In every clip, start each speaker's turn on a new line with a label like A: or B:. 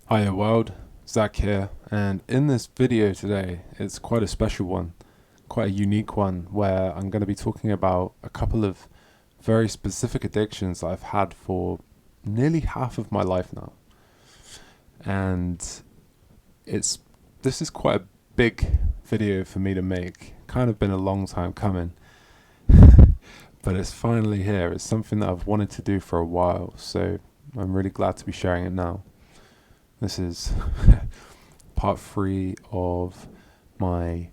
A: Hiya world, Zach here, and in this video today, it's quite a special one, quite a unique one, where I'm going to be talking about a couple of very specific addictions that I've had for nearly half of my life now. And it's this is quite a big video for me to make. Kind of been a long time coming, but it's finally here. It's something that I've wanted to do for a while, so I'm really glad to be sharing it now. This is part 3 of my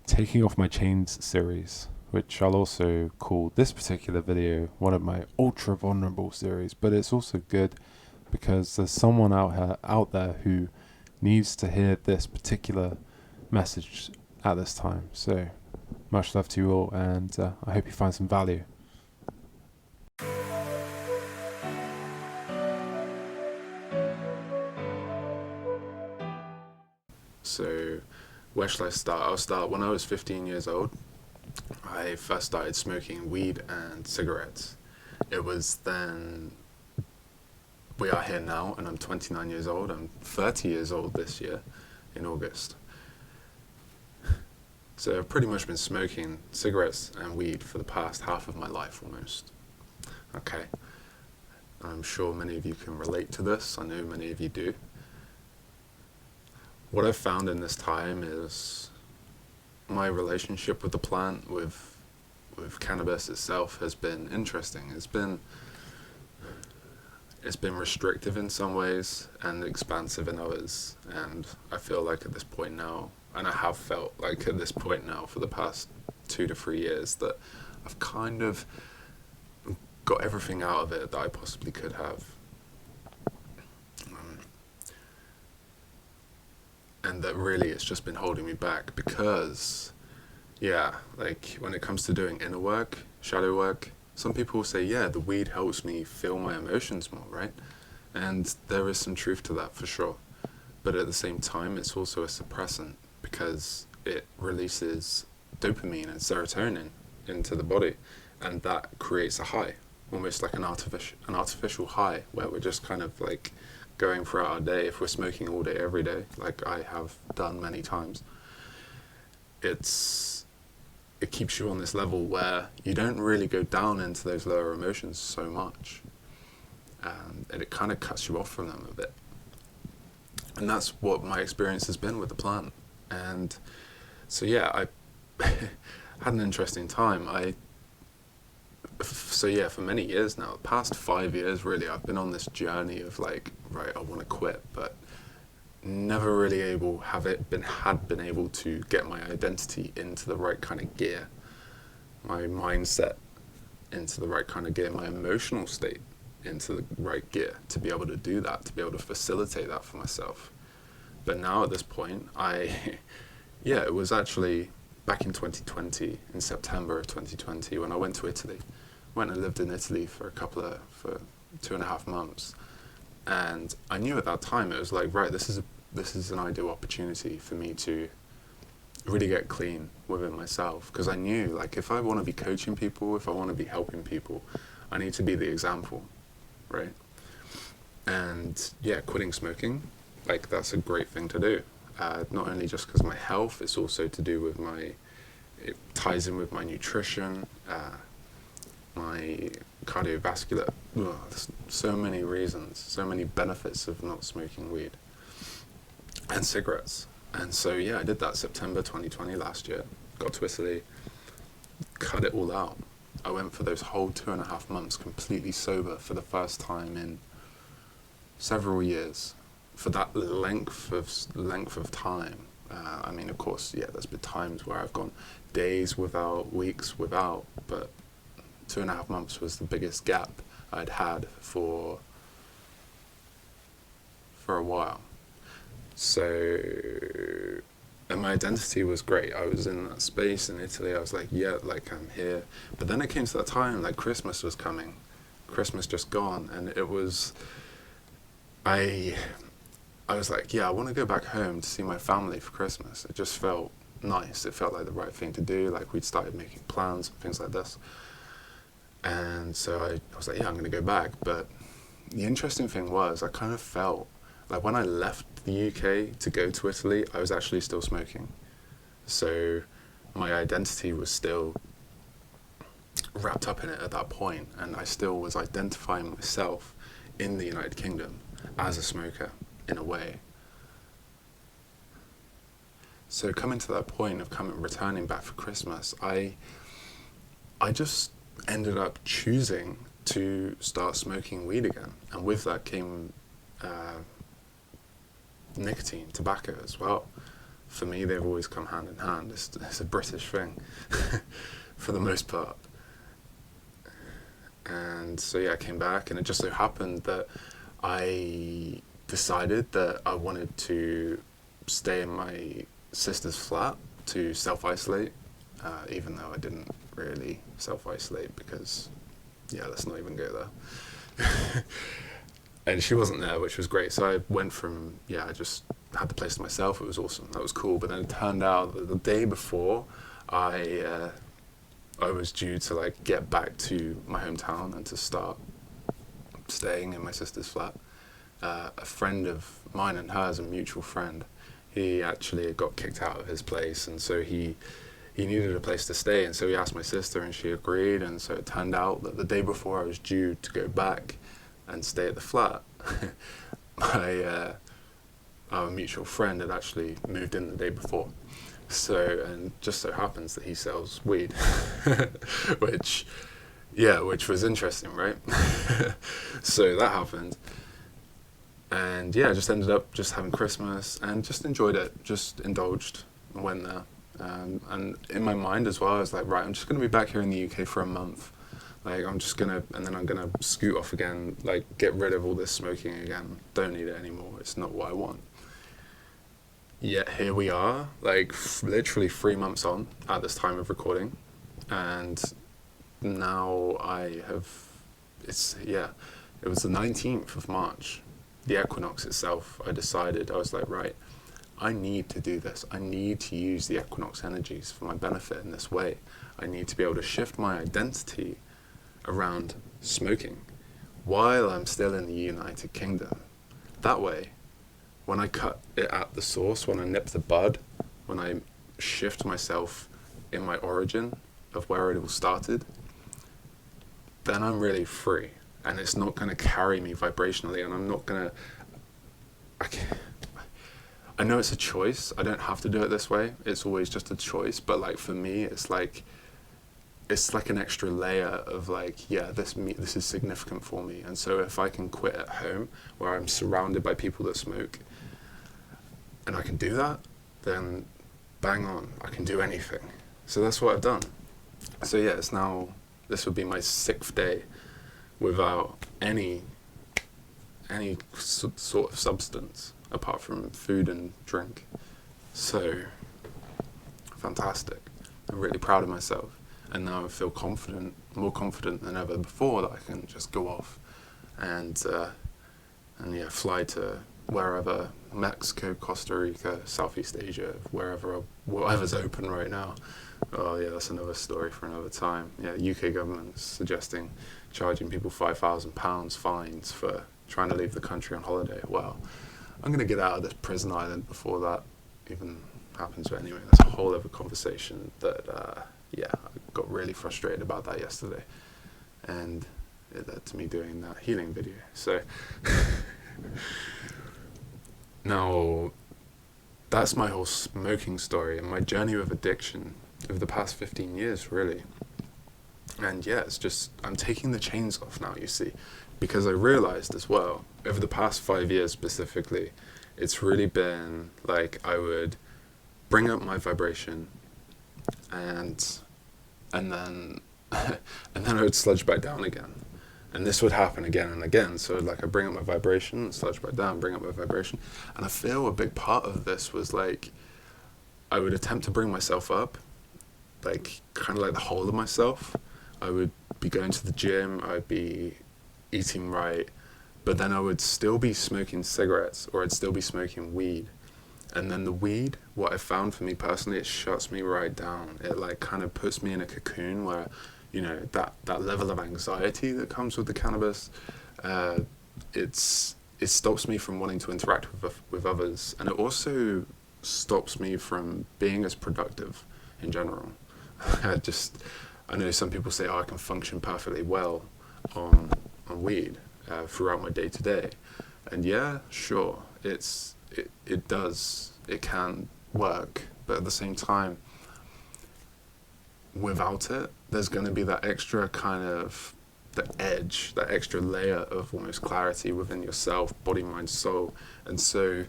A: Taking Off My Chains series, which I'll also call this particular video one of my ultra vulnerable series, but it's also good because there's someone out there who needs to hear this particular message at this time. So much love to you all, and I hope you find some value. So where shall I start? I'll start when I was 15 years old. I first started smoking weed and cigarettes. It was then, we are here now, and I'm 29 years old. I'm 30 years old this year in August. So I've pretty much been smoking cigarettes and weed for the past half of my life almost. Okay. I'm sure many of you can relate to this. I know many of you do. What I've found in this time is my relationship with the plant, with cannabis itself, has been interesting. It's been restrictive in some ways and expansive in others. And I feel like at this point now, and I have felt like at this point now for the past 2 to 3 years, that I've kind of got everything out of it that I possibly could have. And that really it's just been holding me back because, like when it comes to doing inner work, shadow work, some people say, the weed helps me feel my emotions more, right? And there is some truth to that for sure. But at the same time, it's also a suppressant because it releases dopamine and serotonin into the body, and that creates a high, almost like an artificial high, where we're just kind of like going throughout our day. If we're smoking all day every day, like I have done many times, it keeps you on this level where you don't really go down into those lower emotions so much, and it kind of cuts you off from them a bit. And that's what my experience has been with the plant. And so I had an interesting time. For many years now, the past 5 years really, I've been on this journey of like, right, I want to quit, but never really had been able to get my identity into the right kind of gear, my mindset into the right kind of gear, my emotional state into the right gear to be able to do that, to be able to facilitate that for myself. But now at this point, it was actually back in 2020, in September of 2020, when I went to Italy. Went and lived in Italy for 2.5 months, and I knew at that time it was like, right, this is an ideal opportunity for me to really get clean within myself, because I knew, like, if I want to be coaching people, if I want to be helping people, I need to be the example, right? And quitting smoking, like, that's a great thing to do. Not only just because of my health, it's also to do with it ties in with my nutrition, my cardiovascular. There's so many reasons, so many benefits of not smoking weed and cigarettes. And so I did that September 2020 last year. Got to Italy, cut it all out. I went for those whole 2.5 months completely sober for the first time in several years. For that length of time, of course, there's been times where I've gone days without, weeks without, but 2.5 months was the biggest gap I'd had for a while. So, and my identity was great. I was in that space in Italy. I was like, I'm here. But then it came to that time, like Christmas was coming. Christmas just gone, and it was, I was like, I want to go back home to see my family for Christmas. It just felt nice. It felt like the right thing to do. Like, we'd started making plans and things like this. And so I was like, I'm going to go back. But the interesting thing was, I kind of felt Like when I left the UK to go to Italy, I was actually still smoking. So my identity was still wrapped up in it at that point, and I still was identifying myself in the United Kingdom as a smoker in a way. So coming to that point of returning back for Christmas, I just ended up choosing to start smoking weed again, and with that came nicotine, tobacco as well. For me, they've always come hand in hand. It's a British thing, for the most part. And so yeah, I came back, and it just so happened that I decided that I wanted to stay in my sister's flat to self-isolate, even though I didn't really self-isolate because, yeah, let's not even go there. And she wasn't there, which was great. So I went from, I just had the place to myself. It was awesome. That was cool. But then it turned out that the day before, I was due to like get back to my hometown and to start staying in my sister's flat. A friend of mine and hers, a mutual friend, he actually got kicked out of his place, and so he needed a place to stay, and so he asked my sister, and she agreed. And so it turned out that the day before I was due to go back and stay at the flat, our mutual friend had actually moved in the day before. So, and just so happens that he sells weed, which was interesting, right? So that happened. And I just ended up just having Christmas and just enjoyed it, just indulged, went there. And in my mind as well, I was like, right, I'm just going to be back here in the UK for a month. Like, and then I'm going to scoot off again, like, get rid of all this smoking again. Don't need it anymore. It's not what I want. Yet here we are, like, literally 3 months on at this time of recording. And now it was the 19th of March. The equinox itself, I decided, I was like, right, I need to do this. I need to use the equinox energies for my benefit in this way. I need to be able to shift my identity around smoking while I'm still in the United Kingdom. That way, when I cut it at the source, when I nip the bud, when I shift myself in my origin of where it all started, then I'm really free. And it's not going to carry me vibrationally, and I'm not going to... I know it's a choice. I don't have to do it this way. It's always just a choice. But like for me, it's like an extra layer of like, this is significant for me. And so if I can quit at home, where I'm surrounded by people that smoke, and I can do that, then bang on, I can do anything. So that's what I've done. So this would be my 6th day without any sort of substance apart from food and drink. So fantastic. I'm really proud of myself, and now I feel more confident than ever before, that I can just go off and fly to wherever, Mexico, Costa Rica, Southeast Asia, whatever's open right now. Oh yeah, that's another story for another time. Yeah, UK government's suggesting charging people £5,000 fines for trying to leave the country on holiday. Well, I'm going to get out of this prison island before that even happens. But anyway, that's a whole other conversation that, I got really frustrated about that yesterday. And it led to me doing that healing video. So, now, that's my whole smoking story and my journey with addiction over the past 15 years, really. And it's just, I'm taking the chains off now, you see, because I realized as well, over the past 5 years specifically, it's really been like I would bring up my vibration and then I would sludge back down again. And this would happen again and again. So like I bring up my vibration, sludge back down, bring up my vibration. And I feel a big part of this was like, I would attempt to bring myself up, like kind of like the whole of myself. I would be going to the gym, I'd be eating right, but then I would still be smoking cigarettes, or I'd still be smoking weed. And then the weed, what I found for me personally, it shuts me right down. It like kind of puts me in a cocoon where, that level of anxiety that comes with the cannabis, it stops me from wanting to interact with others, and it also stops me from being as productive in general. I know some people say, oh, I can function perfectly well on weed throughout my day to day, and yeah, sure, it does, it can work, but at the same time, without it, there's going to be that extra kind of the edge, that extra layer of almost clarity within yourself, body, mind, soul, and so.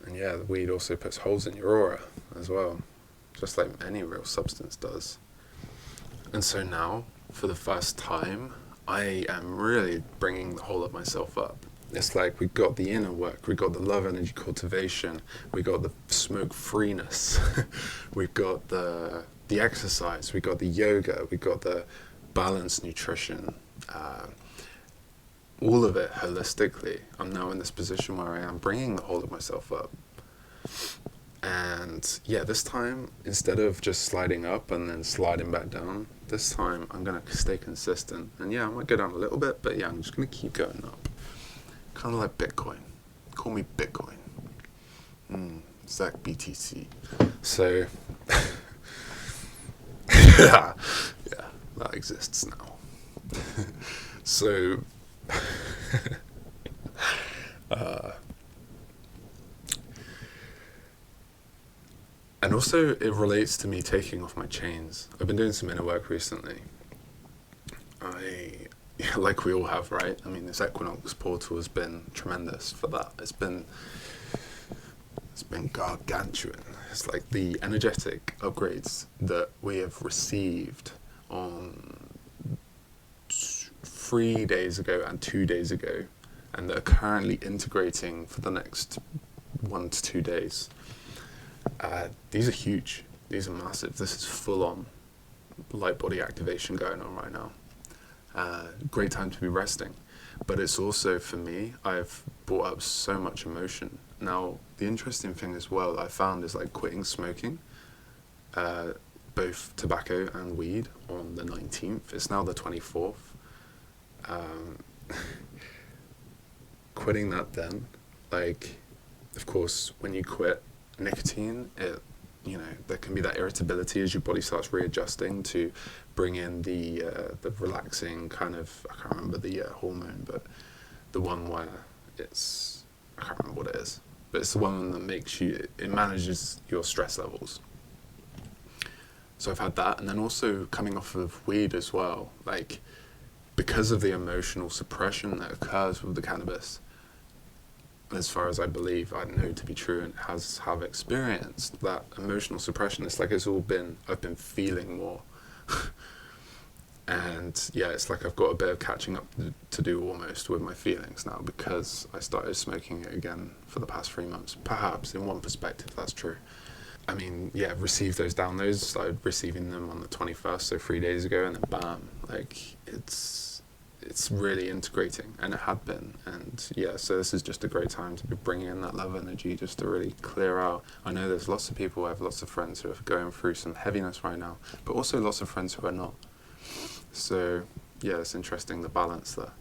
A: And yeah, the weed also puts holes in your aura as well, just like any real substance does. And so now, for the first time, I am really bringing the whole of myself up. It's like we got the inner work, we got the love energy cultivation, we got the smoke freeness, we got the exercise, we got the yoga, we got the balanced nutrition, all of it holistically. I'm now in this position where I am bringing the whole of myself up. And yeah, this time, instead of just sliding up and then sliding back down, this time I'm going to stay consistent. And yeah, I might go down a little bit, but yeah, I'm just going to keep going up. Kind of like Bitcoin. Call me Bitcoin. Zach BTC. So, yeah, that exists now. So, and also it relates to me taking off my chains. I've been doing some inner work recently. Like we all have, right? I mean, this Equinox portal has been tremendous for that. It's been gargantuan. It's like the energetic upgrades that we have received on 3 days ago and 2 days ago, and that are currently integrating for the next 1 to 2 days. These are huge. These are massive. This is full on light body activation going on right now. Great time to be resting. But it's also, for me, I've brought up so much emotion. Now, the interesting thing as well I found is like quitting smoking, both tobacco and weed, on the 19th. It's now the 24th. Quitting that then, like, of course, when you quit nicotine, there can be that irritability as your body starts readjusting to bring in the relaxing kind of, I can't remember the hormone, but the one where I can't remember what it is, but it's the one that it manages your stress levels. So I've had that, and then also coming off of weed as well, like, because of the emotional suppression that occurs with the cannabis, as far as I believe, I know to be true, and have experienced that emotional suppression. It's like I've been feeling more. And yeah, it's like I've got a bit of catching up to do almost with my feelings now, because I started smoking it again for the past 3 months. Perhaps in one perspective that's true. I mean, yeah, received those downloads, started receiving them on the 21st, so 3 days ago, and then bam, like it's really integrating, and it had been. And yeah, so this is just a great time to be bringing in that love energy just to really clear out. I know there's lots of people, I have lots of friends who are going through some heaviness right now, but also lots of friends who are not. So yeah, it's interesting, the balance there.